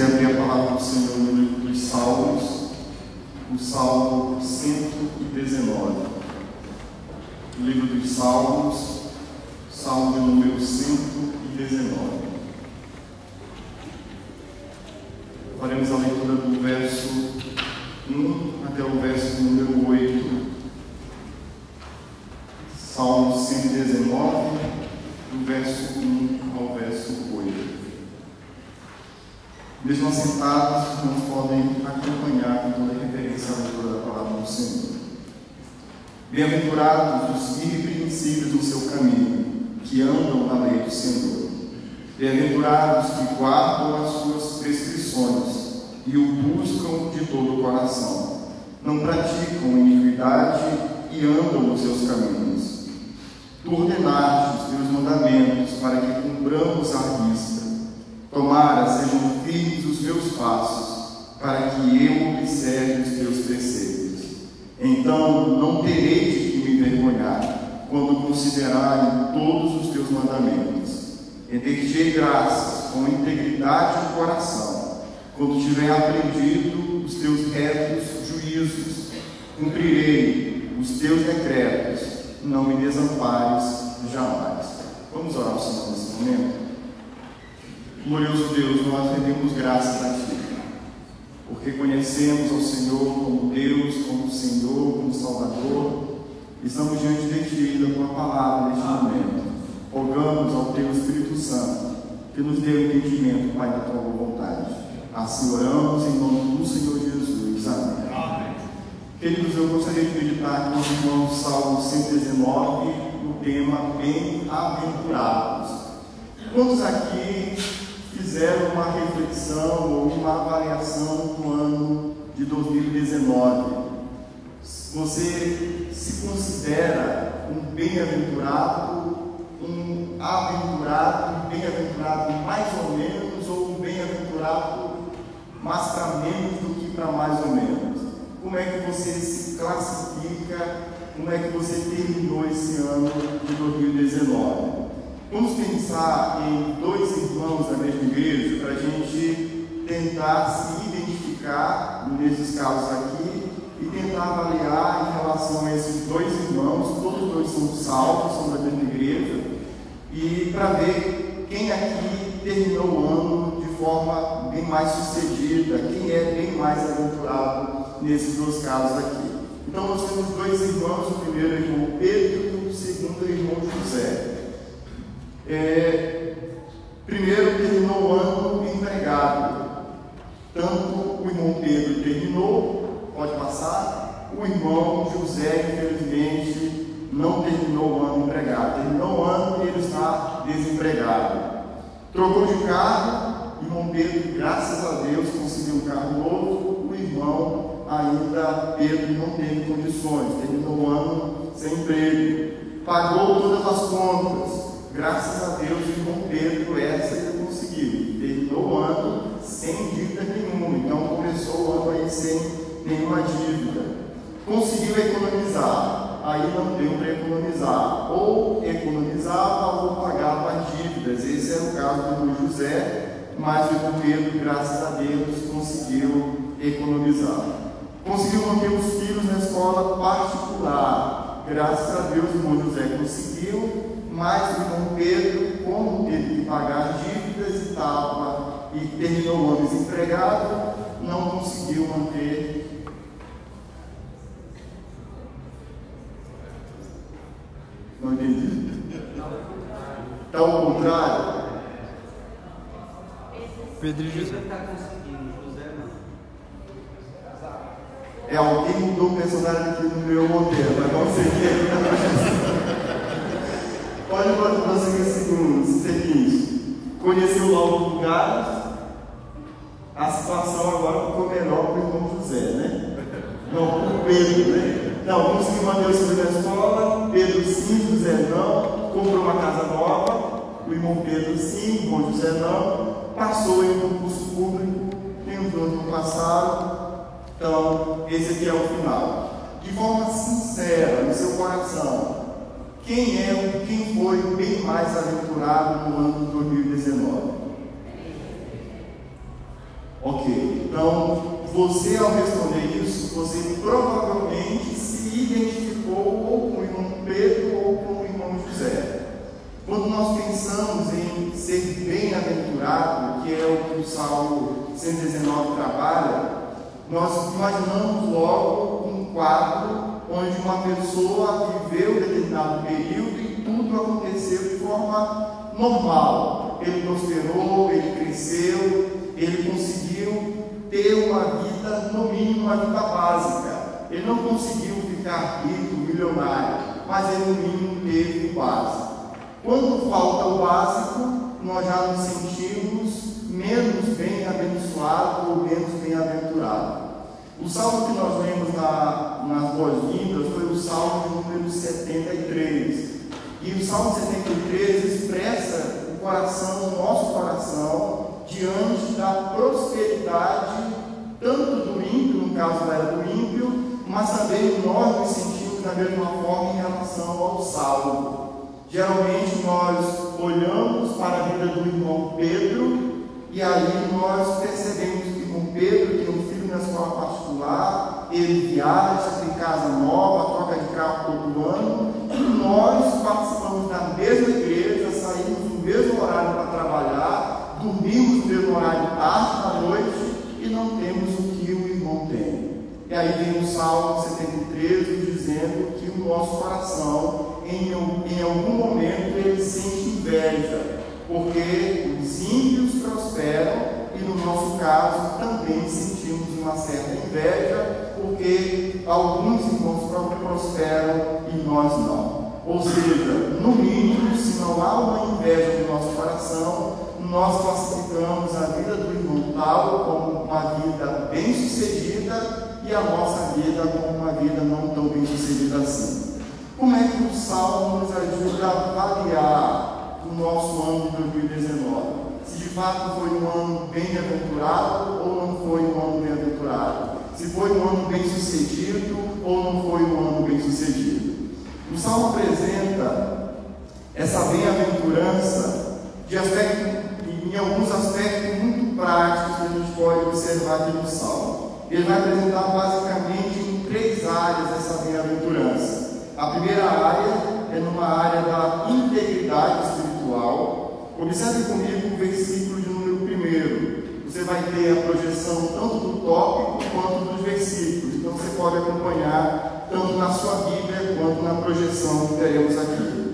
você abrir a palavra do Senhor no livro dos Salmos, o Salmo 119. O livro dos Salmos, Salmo de número 119. Faremos a leitura do verso 1 até o verso número 8. Salmo 119, do verso 1 ao verso 8. Mesmo assentados, os irmãos podem acompanhar com toda a referência à leitura da palavra do Senhor. Bem-aventurados os irrepreensíveis no seu caminho, que andam na lei do Senhor. Bem-aventurados que guardam as suas prescrições e o buscam de todo o coração. Não praticam iniquidade e andam nos seus caminhos. Tu ordenaste os teus mandamentos para que cumpramos a risca. Tomara sejam firmes os meus passos, para que eu observe os teus preceitos. Então não terei de que me envergonhar, quando considerarem todos os teus mandamentos. Render-te graças com integridade do coração, quando tiver aprendido os teus retos juízos. Cumprirei os teus decretos, não me desampares jamais. Vamos orar ao Senhor nesse momento? Glorioso Deus, nós rendemos graças a Ti, porque conhecemos ao Senhor como Deus, como Senhor, como Salvador. Estamos diante de Ti, da Tua palavra neste momento. Rogamos ao Teu Espírito Santo que nos dê o entendimento, Pai, da Tua boa vontade. Assim oramos em nome do Senhor Jesus. Amém. Amém. Queridos, eu gostaria de meditar com os irmãos Salmo 119, no tema Bem-aventurados. Quantos aqui fizeram uma reflexão ou uma avaliação do ano de 2019? Você se considera um bem-aventurado, um aventurado, um bem-aventurado mais ou menos, ou um bem-aventurado mais para menos do que para mais ou menos? Como é que você se classifica? Como é que você terminou esse ano de 2019? Vamos pensar em dois irmãos da mesma igreja para a gente tentar se identificar nesses casos aqui e tentar avaliar em relação a esses dois irmãos. Todos dois são salvos, são da mesma igreja, e para ver quem aqui terminou o ano de forma bem mais sucedida, quem é bem mais aventurado nesses dois casos aqui. Então nós temos dois irmãos, o primeiro é o irmão Pedro e o segundo é o irmão José. Primeiro terminou o ano empregado. Tanto o irmão Pedro terminou, pode passar. O irmão José, infelizmente, não terminou o ano empregado. Terminou o ano e ele está desempregado. Trocou de carro. O irmão Pedro, graças a Deus, conseguiu um carro novo. O irmão ainda, Pedro, não teve condições. Terminou o ano sem emprego. Pagou todas as contas. Graças a Deus, o irmão Pedro, essa ele conseguiu. Terminou o ano sem dívida nenhuma. Então começou o ano aí sem nenhuma dívida. Conseguiu economizar. Aí não deu para economizar. Ou economizava ou pagava as dívidas. Esse era o caso do irmão José. Mas o irmão Pedro, graças a Deus, conseguiu economizar. Conseguiu manter os filhos na escola particular. Graças a Deus, o irmão José conseguiu. Mas o irmão Pedro, como teve que pagar dívidas e terminou o ano desempregado, não conseguiu manter. Não entendi? Está ao contrário? Pedro e José. É, alguém mudou o personagem aqui no meu roteiro, mas não sei quem é. Pode prosseguir o seguinte: conheceu logo o lugar, a situação agora ficou melhor para o irmão José, né? Não, para o Pedro, né? Não, conseguiu manter os filhos na escola, Pedro sim, José não, comprou uma casa nova, o irmão Pedro sim, o irmão José não, passou em um concurso público, tem os dois não passaram. Então, esse aqui é o final. De forma sincera, no seu coração, quem foi bem mais aventurado no ano de 2019? Ok, então você, ao responder isso, você provavelmente se identificou ou com o irmão Pedro ou com o irmão José. Quando nós pensamos em ser bem-aventurado, que é o que o Salmo 119 trabalha, nós imaginamos logo um quadro onde uma pessoa viveu um determinado período e tudo aconteceu de forma normal. Ele prosperou, ele cresceu, ele conseguiu ter uma vida, no mínimo, uma vida básica. Ele não conseguiu ficar rico, milionário, mas ele, no mínimo, teve o básico. Quando falta o básico, nós já nos sentimos menos bem-abençoados ou menos bem-aventurados. O salmo que nós lemos nas boas-vindas foi o salmo número 73. E o salmo 73 expressa o coração, o nosso coração, diante da prosperidade, tanto do ímpio, no caso era do ímpio, mas também nós nos sentimos da mesma forma em relação ao salvo. Geralmente nós olhamos para a vida do irmão Pedro e aí nós percebemos que o irmão Pedro tem um filho na escola particular, ele viaja, tem casa nova, troca de carro todo ano, e nós participamos da mesma igreja, saímos no mesmo horário para trabalhar, dormimos no mesmo horário tarde da noite e não temos o que o irmão tem. E aí vem o Salmo 73 dizendo que o nosso coração, em algum momento, ele sente inveja, porque os ímpios prosperam e, no nosso caso, também sentimos uma certa inveja, porque alguns irmãos prosperam e nós não. Ou seja, no mínimo, se não há uma inveja no nosso coração, nós classificamos a vida do irmão tal como uma vida bem-sucedida e a nossa vida como uma vida não tão bem-sucedida assim. Como é que o Salmo nos ajuda a avaliar o nosso ano de 2019? Se de fato foi um ano bem-aventurado ou não foi um ano bem-aventurado? Se foi um ano bem-sucedido ou não foi um ano bem-sucedido? O Salmo apresenta essa bem-aventurança em alguns aspectos muito práticos que a gente pode observar aqui no Salmo. Ele vai apresentar basicamente em 3 áreas essa bem-aventurança. A primeira área é numa área da integridade espiritual. Observe comigo o versículo de número 1. Você vai ter a projeção tanto do tópico quanto dos versículos. Então você pode acompanhar tanto na sua Bíblia quanto na projeção que teremos aqui.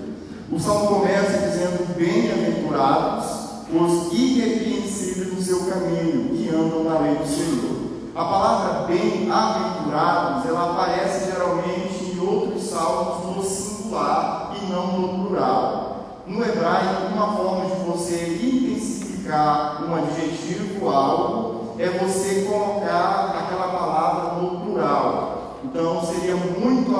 O Salmo começa dizendo: bem-aventurados os irrepreensíveis no seu caminho, que andam na lei do Senhor. A palavra bem-aventurados, ela aparece geralmente em outros salmos no singular e não no plural. No hebraico, uma forma de você intensificar um adjetivo, algo, é você colocar aquela palavra no plural. Então, seria muito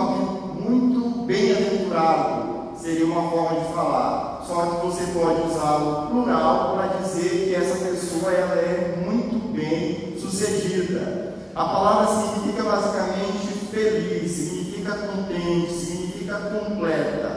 bem-aventurado, seria uma forma de falar. Só que você pode usar o plural para dizer que essa pessoa ela é muito bem sucedida. A palavra significa basicamente feliz, significa contente, significa completa.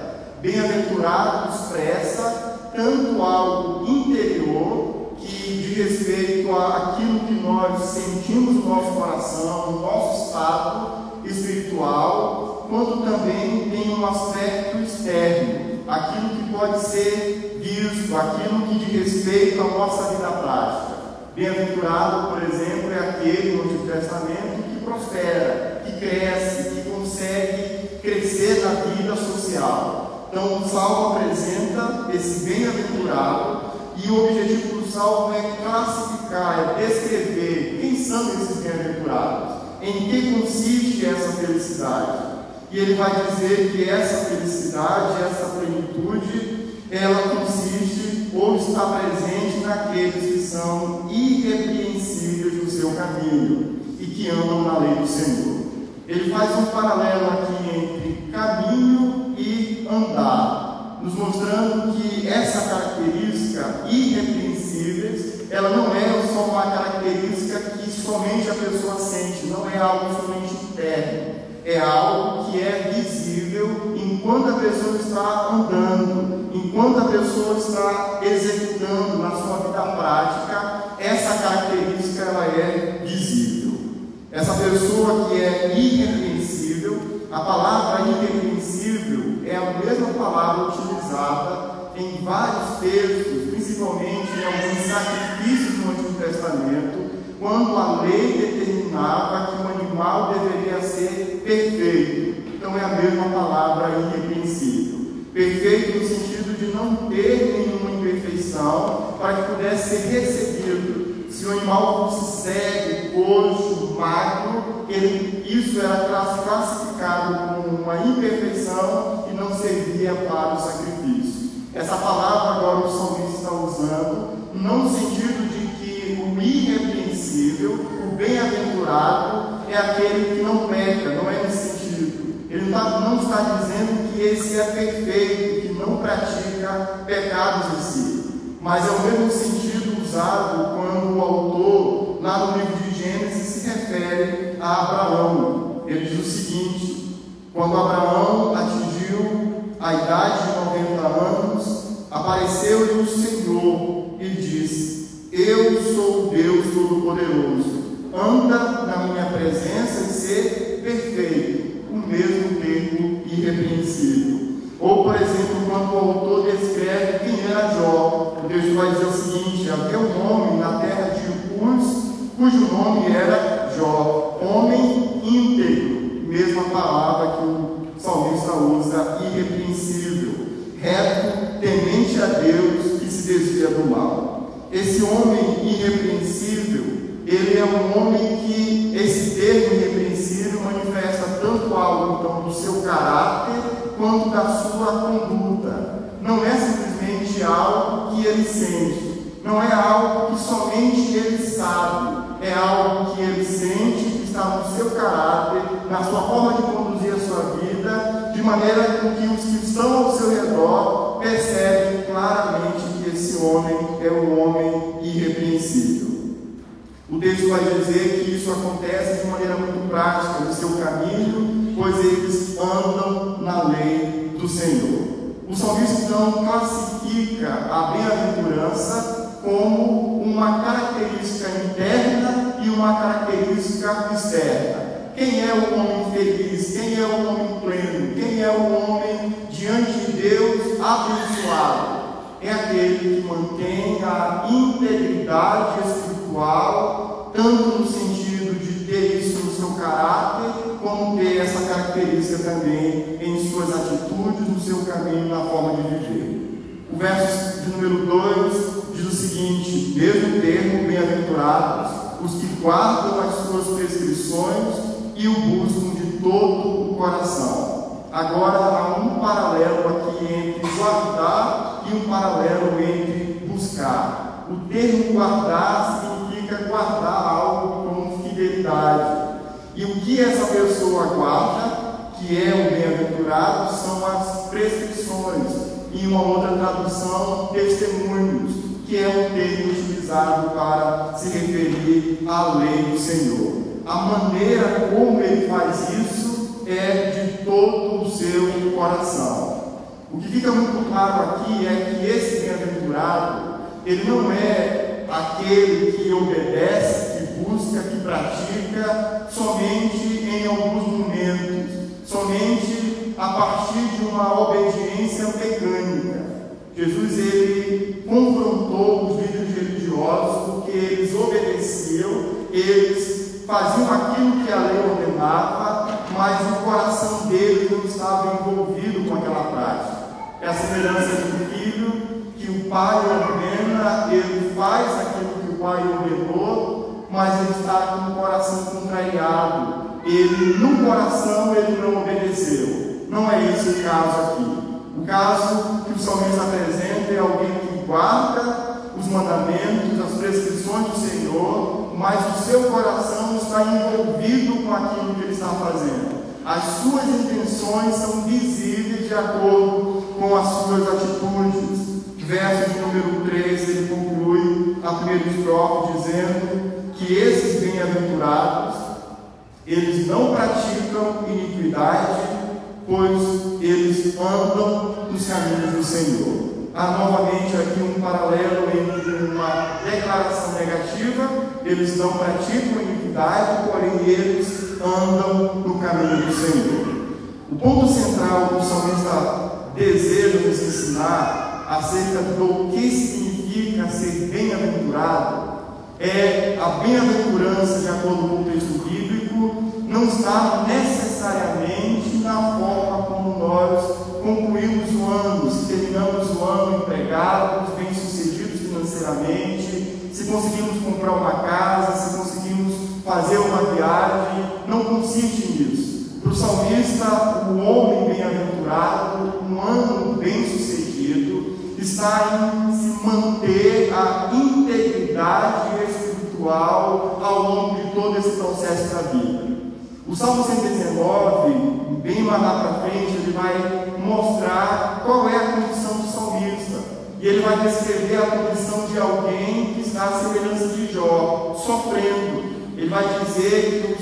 Bem-aventurado expressa tanto algo interior, que diz respeito àquilo que nós sentimos no nosso coração, no nosso estado espiritual, quanto também tem um aspecto externo, aquilo que pode ser visto, aquilo que diz respeito à nossa vida prática. Bem-aventurado, por exemplo, é aquele no Antigo Testamento que prospera, que cresce, que consegue crescer na vida social. Então, o Salmo apresenta esse bem-aventurado e o objetivo do Salmo é classificar, é descrever quem são esses bem-aventurados, em que consiste essa felicidade. E ele vai dizer que essa felicidade, essa plenitude, ela consiste ou está presente naqueles que são irrepreensíveis no seu caminho e que andam na lei do Senhor. Ele faz um paralelo aqui entre caminho e andar, nos mostrando que essa característica, irrepreensíveis, ela não é só uma característica que somente a pessoa sente, não é algo somente interno, é algo que é visível enquanto a pessoa está andando, enquanto a pessoa está executando na sua vida prática. Essa característica ela Essa pessoa que é irrepreensível, a palavra irrepreensível é a mesma palavra utilizada em vários textos, principalmente em alguns sacrifícios no Antigo Testamento, quando a lei determinava que o animal deveria ser perfeito. Então é a mesma palavra irrepreensível. Perfeito no sentido de não ter nenhuma imperfeição, para que pudesse ser recebido. Se o animal fosse cego, coxo, magro, isso era classificado como uma imperfeição e não servia para o sacrifício. Essa palavra agora o salmista está usando, não no sentido de que o irrepreensível, o bem-aventurado, é aquele que não peca, não é nesse sentido. Ele não está dizendo que esse é perfeito, que não pratica pecados em si, mas é o mesmo sentido usado quando o autor, lá no livro de Gênesis, se refere a Abraão. Ele diz o seguinte: quando Abraão atingiu a idade de 90 anos, apareceu-lhe o Senhor e disse: eu sou o Deus Todo-Poderoso, anda na minha presença e ser perfeito, o mesmo termo irrepreensível. Ou, por exemplo, quando o autor descreve quem era Jó, o texto vai dizer o seguinte: havia um homem na terra de Uz, cujo nome era Jó, homem íntegro, mesma palavra que o salmista usa, irrepreensível, reto, temente a Deus e se desvia do mal. Esse homem irrepreensível, ele é um homem que esse termo irrepreensível manifesta tanto algo então do seu caráter quanto da sua conduta. Não é simplesmente algo que ele sente, não é algo que somente ele sabe, é algo que ele sente, que está no seu caráter, na sua forma de conduzir a sua vida, de maneira que os que estão ao seu redor percebem claramente que esse homem é um homem irrepreensível. O texto vai dizer que isso acontece de maneira muito prática no seu caminho, pois eles andam na lei do Senhor. O salmista então classifica a bem-aventurança como uma característica interna e uma característica externa. Quem é o homem feliz? Quem é o homem pleno? Quem é o homem diante de Deus abençoado? É aquele que mantém a integridade espiritual, tanto no sentido de ter isso no seu caráter, como ter essa característica também em suas atitudes, no seu caminho, na forma de viver. O verso de número 2 diz o seguinte: mesmo termo, bem-aventurados os que guardam as suas prescrições e o buscam de todo o coração. Agora há um paralelo aqui entre guardar e um paralelo entre buscar. O termo guardar significa guardar algo com fidelidade. E o que essa pessoa guarda, que é o bem-aventurado, são as prescrições. Em uma outra tradução, testemunhos, que é um termo utilizado para se referir à lei do Senhor. A maneira como ele faz isso é de todo o seu coração. O que fica muito claro aqui é que esse bem-aventurado, ele não é aquele que obedece, que busca, que pratica somente em alguns momentos, somente a partir de uma obediência mecânica. Jesus, ele confrontou os líderes religiosos porque eles obedeciam, eles faziam aquilo que a lei ordenava, mas o coração deles não estava envolvido com aquela prática. É a semelhança de um filho que o pai ordena, ele faz aquilo que o pai ordenou, mas ele está com o coração contrariado. Ele, no coração, ele não obedeceu. Não é esse o caso aqui. O caso que o salmista apresenta é alguém que guarda os mandamentos, as prescrições do Senhor, mas o seu coração está envolvido com aquilo que ele está fazendo. As suas intenções são visíveis de acordo com as suas atitudes. Verso de número 3, ele conclui a primeira estrofe dizendo que esses bem-aventurados, eles não praticam iniquidade, pois eles andam nos caminhos do Senhor. Há novamente aqui um paralelo entre uma declaração negativa eles não praticam iniquidade, porém eles andam no caminho do Senhor. O ponto central que o salmista deseja nos ensinar acerca do que significa ser bem-aventurado é a bem-aventurança, de acordo com o texto bíblico, não está necessariamente na forma como nós concluímos o ano, se terminamos o ano empregados, bem-sucedidos financeiramente, se conseguimos comprar uma casa, se conseguimos fazer uma viagem. Não consiste nisso. Para o salmista, o homem bem-aventurado, um ano bem-sucedido, está em se manter a integridade espiritual ao longo de todo esse processo da vida. O Salmo 119, bem mais lá para frente, ele vai mostrar qual é a condição do salmista. E ele vai descrever a condição de alguém que está à semelhança de Jó, sofrendo. Ele vai dizer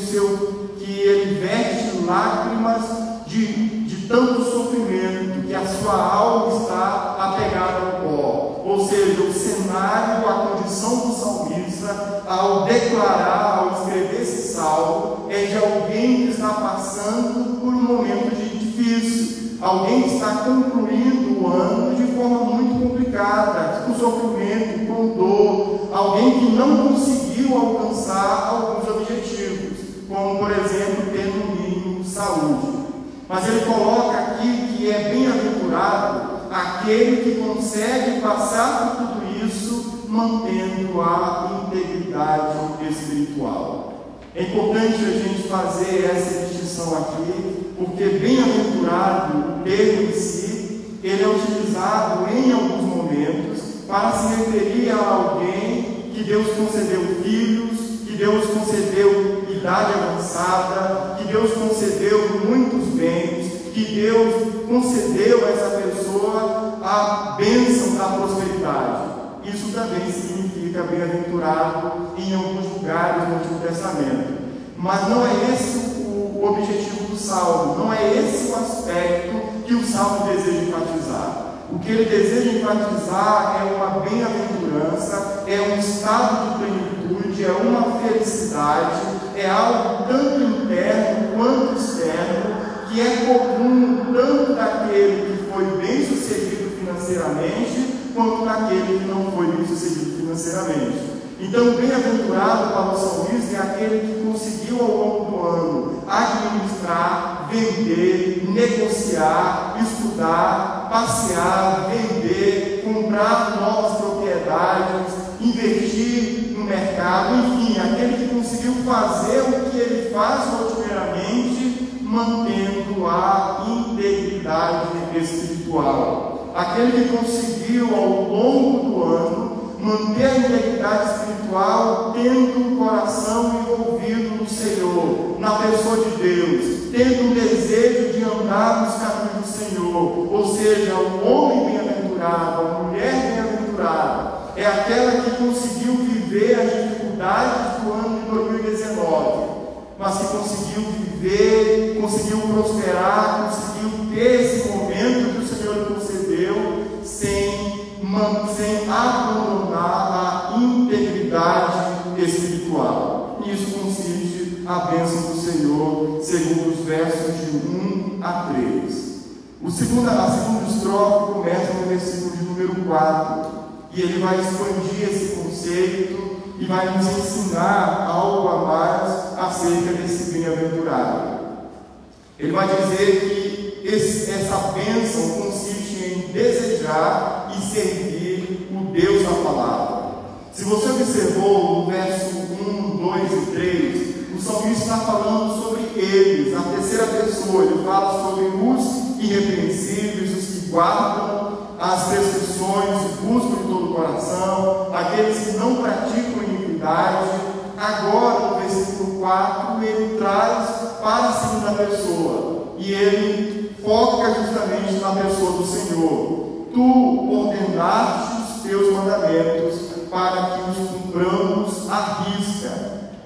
que ele verte lágrimas de tanto sofrimento, que a sua alma está apegada ao pó. Ou seja, o cenário, a condição do salmista, ao declarar, ao escrever esse salmo, é de alguém que está passando por um momento difícil, alguém que está concluindo o ano de forma muito complicada, com sofrimento, com dor, alguém que não conseguiu alcançar alguns objetivos, como, por exemplo, ter no mínimo saúde. Mas ele coloca aqui que é bem-aventurado aquele que consegue passar por tudo isso mantendo a integridade espiritual. É importante a gente fazer essa distinção aqui, porque bem-aventurado, o termo em si, ele é utilizado em alguns momentos para se referir a alguém que Deus concedeu filhos, que Deus concedeu idade avançada, que Deus concedeu muitos bens, que Deus concedeu a essa pessoa a bênção da prosperidade. Isso também significa bem-aventurado em alguns lugares no Antigo Testamento. Mas não é esse o objetivo do Salmo, não é esse o aspecto que o Salmo deseja enfatizar. O que ele deseja enfatizar é uma bem-aventurança, é um estado de plenitude, é uma felicidade, é algo tanto interno quanto externo, que é comum tanto daquele que foi bem sucedido financeiramente, quanto daquele que não foi bem sucedido financeiramente. Então, bem-aventurado para o salmista é aquele que conseguiu ao longo do ano administrar, vender, negociar, estudar, passear, vender, comprar novas propriedades, investir no mercado, enfim, aquele que conseguiu fazer o que ele faz rotineiramente, mantendo a integridade espiritual. Aquele que conseguiu ao longo do ano manter a integridade espiritual, tendo um coração envolvido no Senhor, na pessoa de Deus, tendo um desejo de andar nos caminhos do Senhor. Ou seja, o homem bem-aventurado, a mulher bem-aventurada, é aquela que conseguiu viver as dificuldades do ano de 2019, mas que conseguiu viver, conseguiu prosperar, conseguiu ter esse momento que o Senhor lhe concedeu, sem abandonar a integridade espiritual. Nisso consiste a bênção do Senhor, segundo os versos de 1 a 3. A segunda estrofe começa no versículo de número 4, e ele vai expandir esse conceito e vai nos ensinar algo a mais acerca desse bem-aventurado. Ele vai dizer que essa bênção consiste em desejar e servir o Deus da palavra. Se você observou no verso 1, 2 e 3, o salmista está falando sobre eles, na terceira pessoa. Ele fala sobre os irrepreensíveis, os que guardam as prescrições, buscam de todo o coração, aqueles que não praticam iniquidade. Agora, no versículo 4, ele traz para a segunda pessoa, e ele foca justamente na pessoa do Senhor. Tu ordenaste os teus mandamentos para que os cumpramos à risca.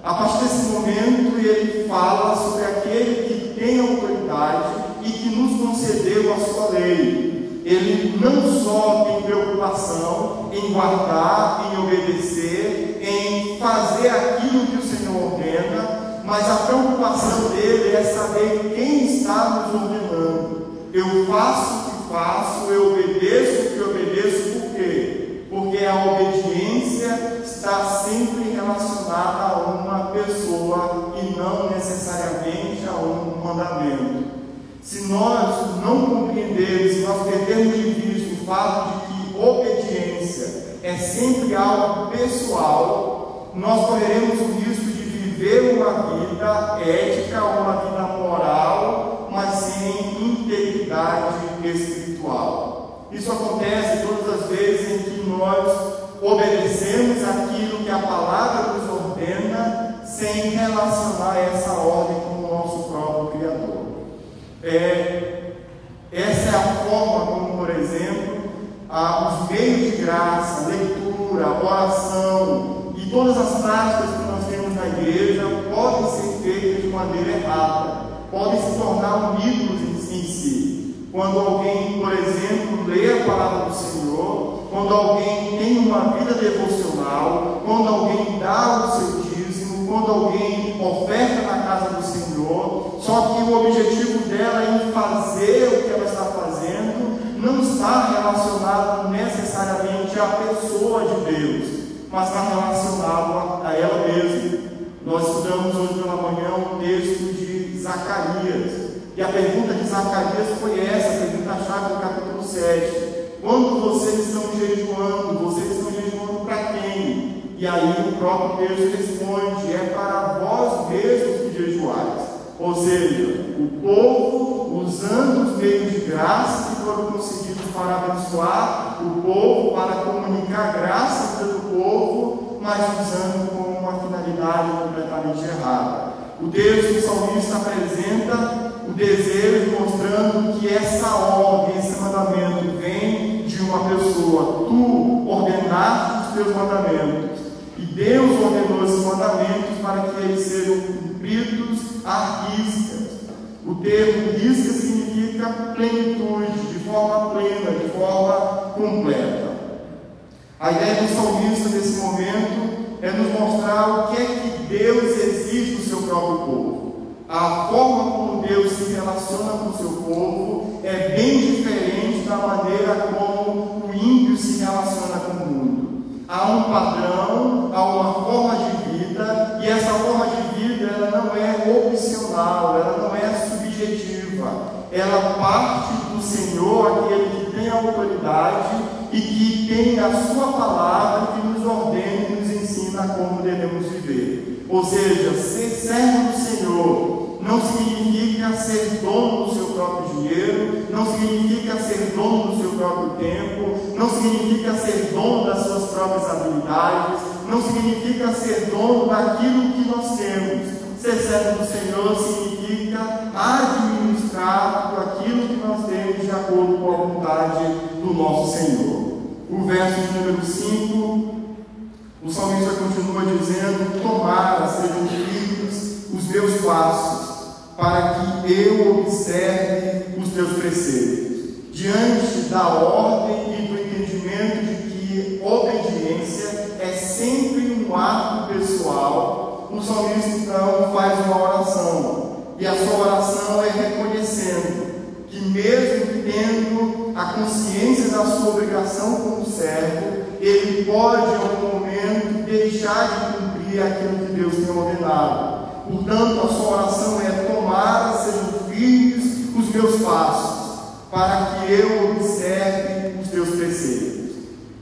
A partir desse momento, ele fala sobre aquele que tem autoridade e que nos concedeu a sua lei. Ele não só tem preocupação em guardar, em obedecer, em fazer aquilo que o Senhor ordena, mas a preocupação dele é saber quem está nos ordenando. Eu faço o que faço, eu obedeço o que obedeço, por quê? Porque a obediência está sempre relacionada a uma pessoa e não necessariamente a um mandamento. Se nós não compreendermos, se nós perdermos de vista o fato de que obediência é sempre algo pessoal, nós correremos o risco de viver uma vida ética, uma vida moral, mas sem integridade espiritual. Isso acontece todas as vezes em que nós obedecemos aquilo que a palavra nos ordena, sem relacionar essa ordem com o nosso próprio Criador. Essa é a forma como, por exemplo, os meios de graça, leitura, oração e todas as práticas que nós temos na igreja podem ser feitas de maneira errada, podem se tornar ídolos em si. Quando alguém, por exemplo, lê a palavra do Senhor, quando alguém tem uma vida devocional, quando alguém dá o seu dízimo, quando alguém oferta na casa do Senhor, só que o objetivo dela em fazer o que ela está fazendo não está relacionado necessariamente à pessoa de Deus, mas está relacionado a ela mesma. Nós estudamos hoje pela manhã um texto de Zacarias, e a pergunta de Zacarias foi essa, a pergunta-chave do capítulo 7. Quando vocês estão jejuando para quem? E aí o próprio texto responde: é para vós mesmos que jejuais. Ou seja, o povo usando os meios de graça que foram concedidos para abençoar o povo, para comunicar graça para o povo, mas usando com uma finalidade completamente errada. O texto do salmista apresenta o desejo, mostrando que essa ordem, esse mandamento vem de uma pessoa. Tu ordenaste os teus mandamentos, e Deus ordenou esses mandamentos para que eles sejam cumpridos à risca. O termo risca significa plenitude, de forma plena, de forma completa. A ideia do salmista nesse momento é nos mostrar o que é que Deus exige do seu próprio povo. A forma como Deus se relaciona com o seu povo é bem diferente da maneira como o ímpio se relaciona com o mundo. Há um padrão, há uma forma de vida, e essa forma de vida ela não é opcional, ela não é subjetiva, ela parte do Senhor, aquele que tem a autoridade e que tem a sua palavra que nos ordena e nos ensina como devemos viver. Ou seja, ser servo do Senhor não significa ser dono do seu próprio dinheiro, não significa ser dono do seu próprio tempo, não significa ser dono das suas próprias habilidades, não significa ser dono daquilo que nós temos. Ser servo do Senhor significa administrar tudo aquilo que nós temos de acordo com a vontade do nosso Senhor. O verso de número 5, o salmista continua dizendo: tomara sejam firmes os meus passos, para que eu observe os teus preceitos. Diante da ordem e do entendimento de que obediência é sempre um ato pessoal, o salmista então faz uma oração, e a sua oração é reconhecendo que, mesmo tendo a consciência da sua obrigação como servo, ele pode em algum momento deixar de cumprir aquilo que Deus tem ordenado. Portanto, a sua oração é: tomara sejam firmes os meus passos, para que eu observe os teus preceitos.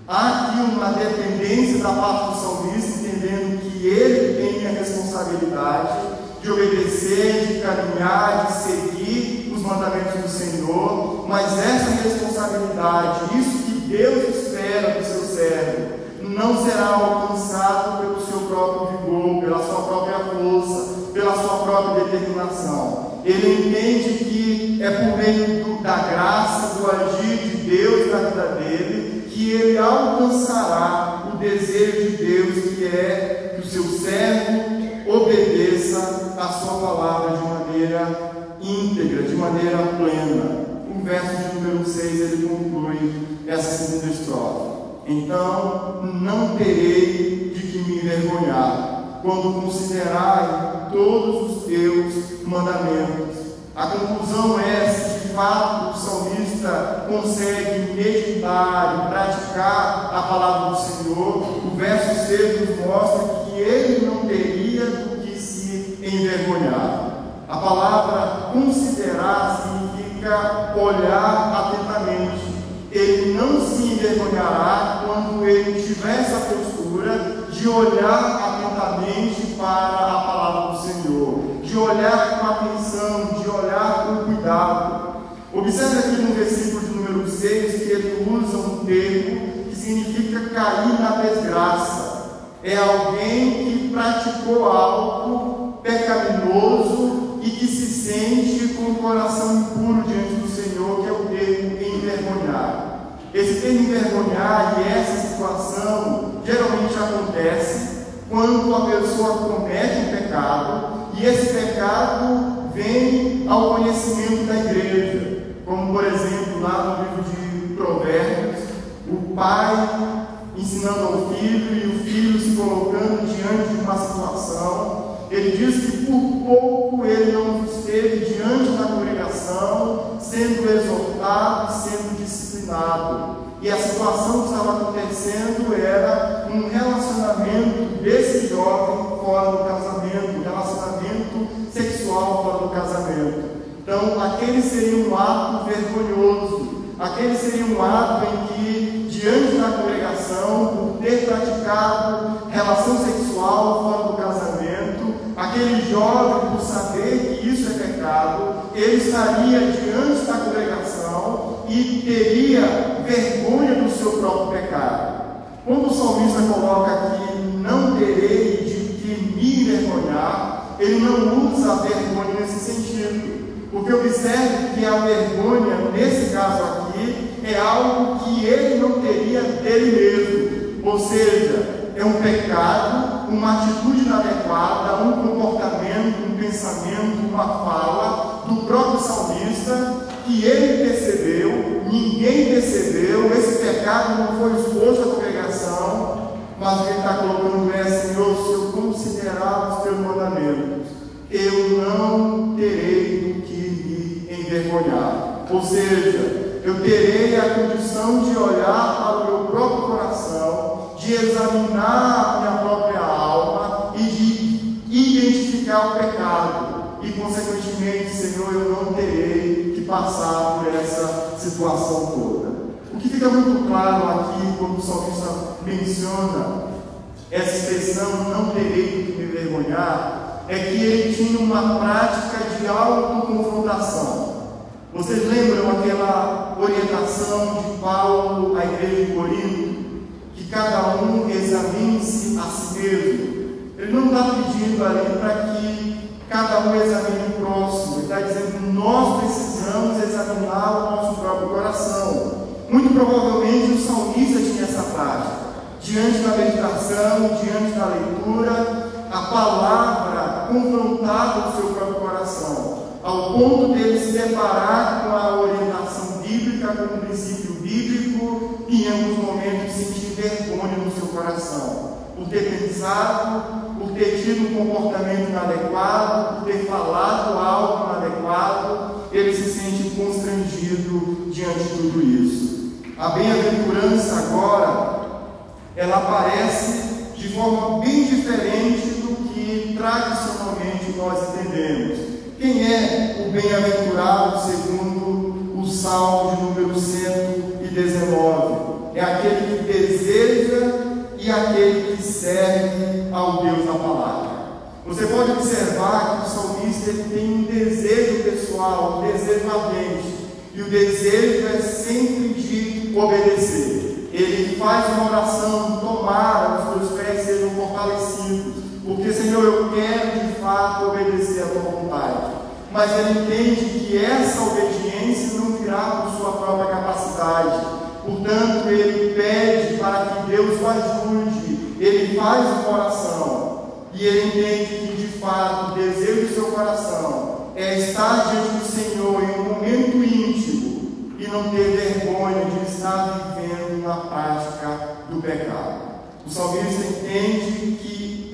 Há aqui uma dependência da parte do salmista, entendendo que ele tem a responsabilidade de obedecer, de caminhar, de seguir os mandamentos do Senhor, mas essa responsabilidade, isso que Deus espera do seu servo, não será alcançado pelo seu próprio vigor, pela sua própria força, pela sua própria determinação. Ele entende que é por meio da graça, do agir de Deus na vida dele, que ele alcançará o desejo de Deus, que é que o seu servo obedeça a sua palavra de maneira íntegra, de maneira plena. O verso de número 6 ele conclui essa segunda estrofe: então não terei de que me envergonhar envergonhar, quando considerarem todos os teus mandamentos. A conclusão é se de fato o salmista consegue meditar e praticar a palavra do Senhor. O verso 6 nos mostra que ele não teria do que se envergonhar. A palavra considerar significa olhar atentamente. Ele não se envergonhará quando ele tiver essa postura de olhar atentamente para a palavra do Senhor, de olhar com atenção, de olhar com cuidado. Observe aqui no versículo de número 6 que ele usa um termo que significa cair na desgraça. É alguém que praticou algo pecaminoso e que se sente com o coração impuro diante do Senhor, que é o termo envergonhar. Esse termo envergonhar e essa situação geralmente acontece quando a pessoa comete um pecado e esse pecado vem ao conhecimento da igreja, como por exemplo lá no livro de Provérbios, o pai ensinando ao filho e o filho se colocando diante de uma situação. Ele diz que por pouco ele não esteve diante da congregação, sendo exortado e sendo disciplinado. E a situação que estava acontecendo era um relacionamento desse jovem fora do casamento, um relacionamento sexual fora do casamento. Então, aquele seria um ato vergonhoso, aquele seria um ato em que, diante da congregação, por ter praticado relação sexual fora do casamento, aquele jovem, por saber que isso é pecado, ele estaria diante da congregação e teria vergonha do seu próprio pecado. Quando o salmista coloca aqui, não terei de que me envergonhar, ele não usa a vergonha nesse sentido, porque observe que a vergonha, nesse caso aqui, é algo que ele não teria dele mesmo, ou seja, é um pecado, uma atitude inadequada, um comportamento, um pensamento, uma fala do próprio salmista que ele percebeu, ninguém percebeu, esse pecado não foi exposto à congregação, mas o que ele está colocando é: Senhor, se eu considerar os teus mandamentos, eu não terei do que me envergonhar. Ou seja, eu terei a condição de olhar para o meu próprio coração, de examinar a minha própria alma e de identificar o pecado. E, consequentemente, Senhor, eu não terei que passar por essa situação toda. O que fica muito claro aqui, quando o salmista menciona essa expressão, não terei que me envergonhar, é que ele tinha uma prática de autoconfrontação. Vocês lembram aquela orientação de Paulo à igreja de Corinto? Que cada um examine-se a si mesmo. Ele não está pedindo ali para que cada um examine o próximo. Ele está dizendo que nós precisamos examinar o nosso próprio coração. Muito provavelmente o salmista tinha essa prática. Diante da meditação, diante da leitura, a palavra confrontava o seu próprio coração, ao ponto dele se deparar com a orientação bíblica, com o princípio bíblico, e em alguns momentos sentir vergonha no seu coração, por ter pensado, por ter tido um comportamento inadequado, por ter falado algo inadequado, ele se sente constrangido diante de tudo isso. A bem-aventurança agora, ela aparece de forma bem diferente do que tradicionalmente nós entendemos. Quem é o bem-aventurado segundo o Salmo de número 119? É aquele que deseja e aquele que serve ao Deus da palavra. Você pode observar que o salmista ele tem um desejo pessoal, um desejo ardente, e o desejo é sempre de obedecer. Ele faz uma oração: tomara os teus pés sejam fortalecidos, porque, Senhor, eu quero de fato obedecer a tua vontade. Mas ele entende que essa obediência não virá por sua própria capacidade. Portanto, ele pede para que Deus o ajude. Ele faz uma oração e ele entende que de fato o desejo do seu coração é estar diante do Senhor em um momento íntimo e não ter vergonha de estar vivendo na prática do pecado. O salmista entende que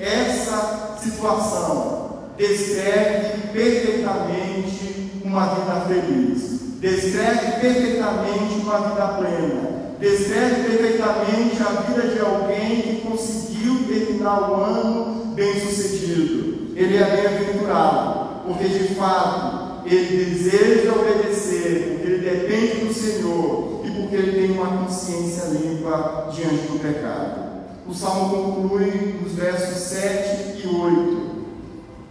situação descreve perfeitamente uma vida feliz, descreve perfeitamente uma vida plena, descreve perfeitamente a vida de alguém que conseguiu terminar o ano bem-sucedido. Ele é bem-aventurado, porque de fato ele deseja obedecer, porque ele depende do Senhor e porque ele tem uma consciência limpa diante do pecado. O Salmo conclui nos versos 7 e 8,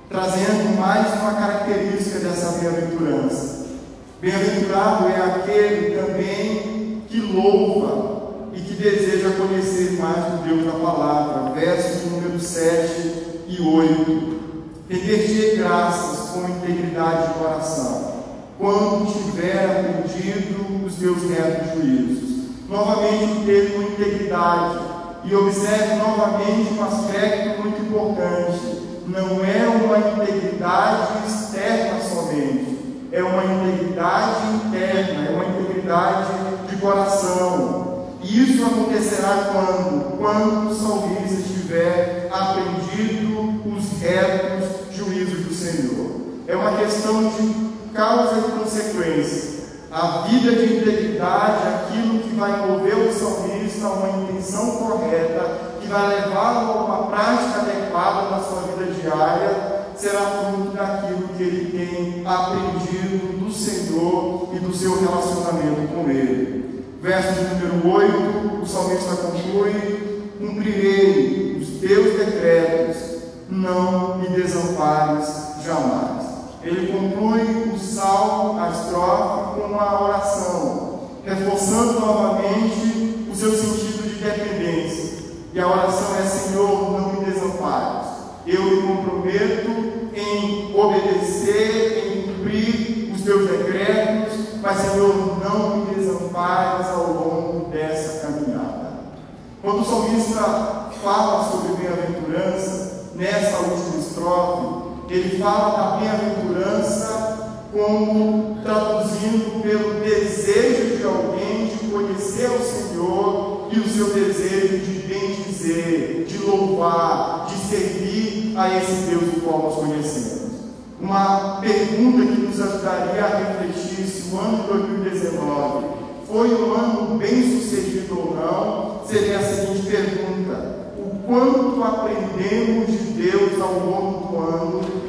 trazendo mais uma característica dessa bem-aventurança. Bem-aventurado é aquele também que louva e que deseja conhecer mais do Deus da palavra. Versos número 7 e 8. Render-te graças com integridade de coração, quando tiver aprendido os teus retos juízos. Novamente o termo integridade, e observe novamente um aspecto muito importante. Não é uma integridade externa somente, é uma integridade interna, é uma integridade de coração. E isso acontecerá quando o salmista tiver aprendido os retos juízos do Senhor. É uma questão de causa e consequência. A vida de integridade, aquilo que vai mover o salmista a uma intenção correta, que vai levá-lo a uma prática adequada na sua vida diária, será fruto daquilo que ele tem aprendido do Senhor e do seu relacionamento com Ele. Verso número 8, o salmista conclui: cumprirei os teus decretos, não me desampares jamais. Ele conclui o salmo, a estrofe, com uma oração, reforçando novamente o seu sentido de dependência. E a oração é: Senhor, não me desampares. Eu me comprometo em obedecer, em cumprir os teus decretos, mas, Senhor, não me desampares ao longo dessa caminhada. Quando o salmista fala sobre bem-aventurança, nessa última estrofe, ele fala da bem-aventurança como traduzindo pelo desejo de alguém de conhecer o Senhor e o seu desejo de bendizer, de louvar, de servir a esse Deus do qual nós conhecemos. Uma pergunta que nos ajudaria a refletir se o ano de 2019 foi um ano bem sucedido ou não, seria a seguinte pergunta: o quanto aprendemos de Deus ao longo do ano?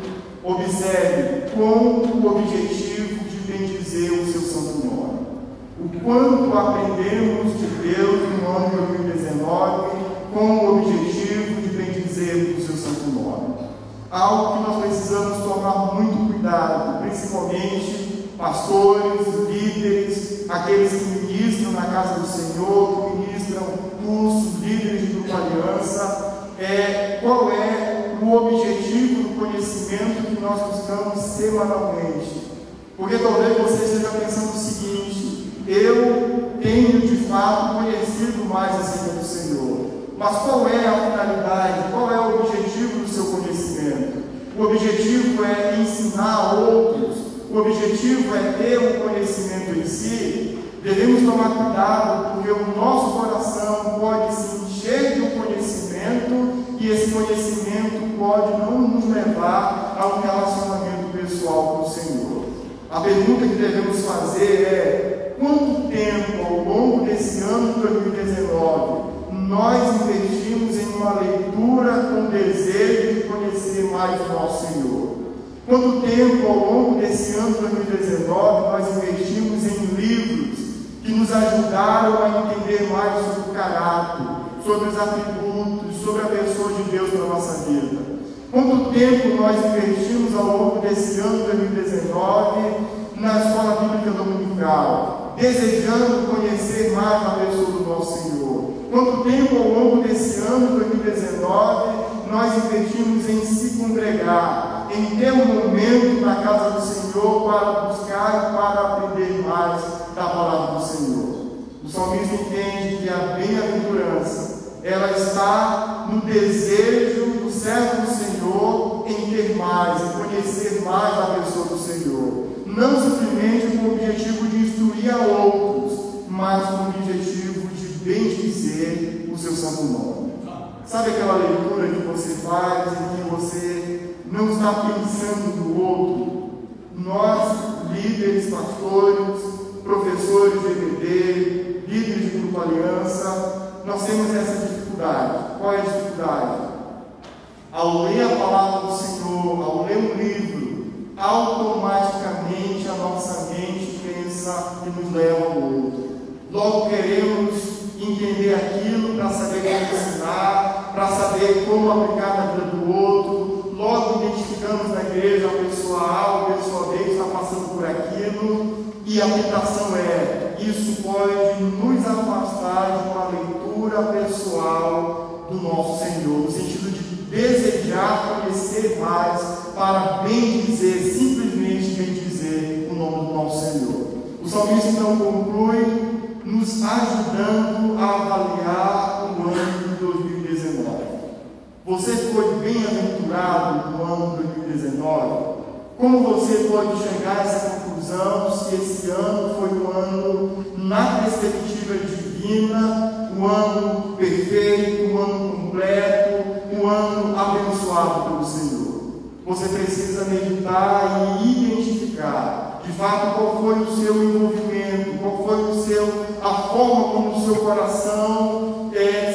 Observe, com o objetivo de bendizer o seu santo nome. O quanto aprendemos de Deus no ano de 2019 com o objetivo de bendizer o seu santo nome. Algo que nós precisamos tomar muito cuidado, principalmente pastores, líderes, aqueles que ministram na casa do Senhor, que ministram cursos, líderes de grupo aliança, qual é o objetivo do conhecimento que nós buscamos semanalmente. Porque talvez você esteja pensando o seguinte: eu tenho de fato conhecido mais acerca do Senhor, mas qual é a finalidade, qual é o objetivo do seu conhecimento? O objetivo é ensinar outros, o objetivo é ter um conhecimento em si. Devemos tomar cuidado, porque o nosso coração pode se encher de um conhecimento e esse conhecimento pode não nos levar a um relacionamento pessoal com o Senhor. A pergunta que devemos fazer é: quanto tempo ao longo desse ano de 2019 nós investimos em uma leitura com desejo de conhecer mais o nosso Senhor? Quanto tempo ao longo desse ano de 2019 nós investimos em livros que nos ajudaram a entender mais sobre o caráter, sobre os atributos, sobre a pessoa de Deus na nossa vida? Quanto tempo nós investimos ao longo desse ano de 2019 na escola bíblica dominical, desejando conhecer mais a pessoa do nosso Senhor? Quanto tempo ao longo desse ano de 2019 nós investimos em se congregar, em ter um momento na casa do Senhor para buscar e para aprender mais da palavra do Senhor? O salmista entende que a bem-aventurança, ela está no desejo do servo do Senhor em ter mais, em conhecer mais a pessoa do Senhor. Não simplesmente com o objetivo de instruir a outros, mas com o objetivo de bendizer o seu santo nome. Sabe aquela leitura que você faz, em que você não está pensando no outro. Nós, líderes, pastores, professores de EBD, líderes de grupo Aliança, nós temos essa dificuldade. Qual é a dificuldade? Ao ler a palavra do Senhor, ao ler um livro, automaticamente a nossa mente pensa e nos leva ao outro. Logo queremos entender aquilo para saber como ensinar, para saber como aplicar na vida do outro. Logo identificamos na igreja a pessoa A ou a pessoa B que está passando por aquilo, e a tentação isso pode nos afastar de uma leitura pessoal do nosso Senhor, no sentido de desejar conhecer mais, para bem dizer, simplesmente bem dizer o nome do nosso Senhor. O salmista então conclui nos ajudando a avaliar o ano de 2019. Você foi bem-aventurado no ano de 2019? Como você pode chegar a essa conclusão se esse ano foi um ano, na perspectiva divina, um ano perfeito, um ano completo, um ano abençoado pelo Senhor? Você precisa meditar e identificar, de fato, qual foi o seu envolvimento, qual foi a forma como o seu coração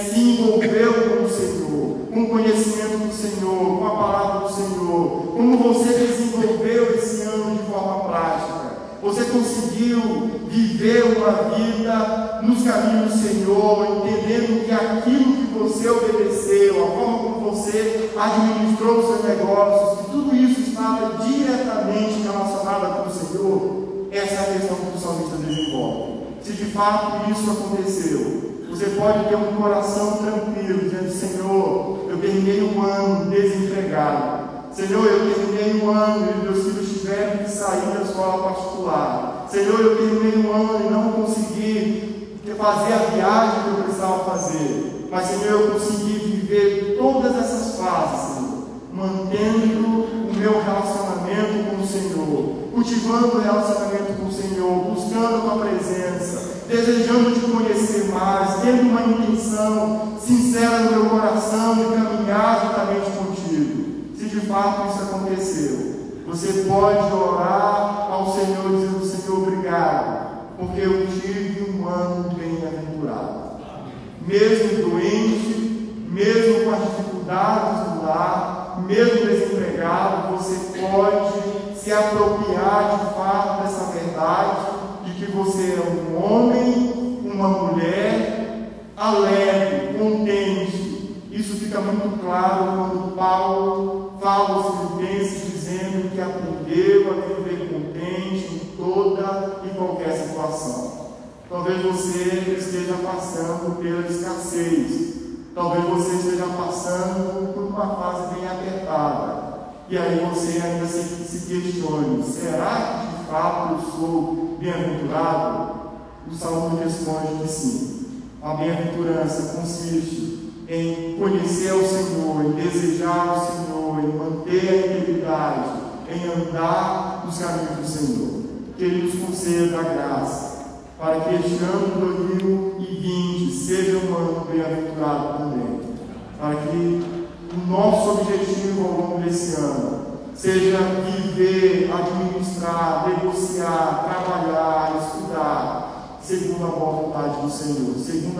se envolveu com o Senhor, com o conhecimento do Senhor, com a palavra do Senhor, como você desenvolveu esse ano de forma prática. Você conseguiu viver uma vida nos caminhos do Senhor, entendendo que aquilo que você obedeceu, a forma como você administrou os seus negócios, que tudo isso estava diretamente relacionado com o Senhor? Essa é a questão que o salmista desenvolve. Se de fato isso aconteceu, você pode ter um coração tranquilo, dizendo: Senhor, eu terminei um ano desempregado. Senhor, eu terminei um ano e meus filhos tiveram que sair da escola particular. Senhor, eu terminei um ano e não consegui fazer a viagem que eu precisava fazer. Mas, Senhor, eu consegui viver todas essas fases, Senhor, mantendo o meu relacionamento com o Senhor, cultivando o relacionamento com o Senhor, buscando a Tua presença, desejando Te conhecer mais, tendo uma intenção sincera no meu coração de caminhar juntamente contigo. Se de fato isso aconteceu, você pode orar ao Senhor dizendo: Senhor, obrigado, porque eu tive um ano bem-aventurado. Mesmo doente, mesmo com as dificuldades do lar, mesmo desempregado, você pode se apropriar de fato dessa verdade de que você é um homem, uma mulher alegre, contente. Isso fica muito claro quando Paulo fala aos Filipenses dizendo que aprendeu a viver contente em toda e qualquer situação. Talvez você esteja passando pela escassez, talvez você esteja passando por uma fase bem apertada, e aí você ainda se questione: será que de fato eu sou bem-aventurado? O Salmo responde que sim. A bem-aventurança consiste em conhecer o Senhor, em desejar o Senhor, em manter a integridade, em andar nos caminhos do Senhor. Que Ele nos conceda a graça para que este ano de 2020 seja um ano bem-aventurado também, para que o nosso objetivo ao longo desse ano seja viver, administrar, negociar, trabalhar, estudar segundo a boa vontade do Senhor, segundo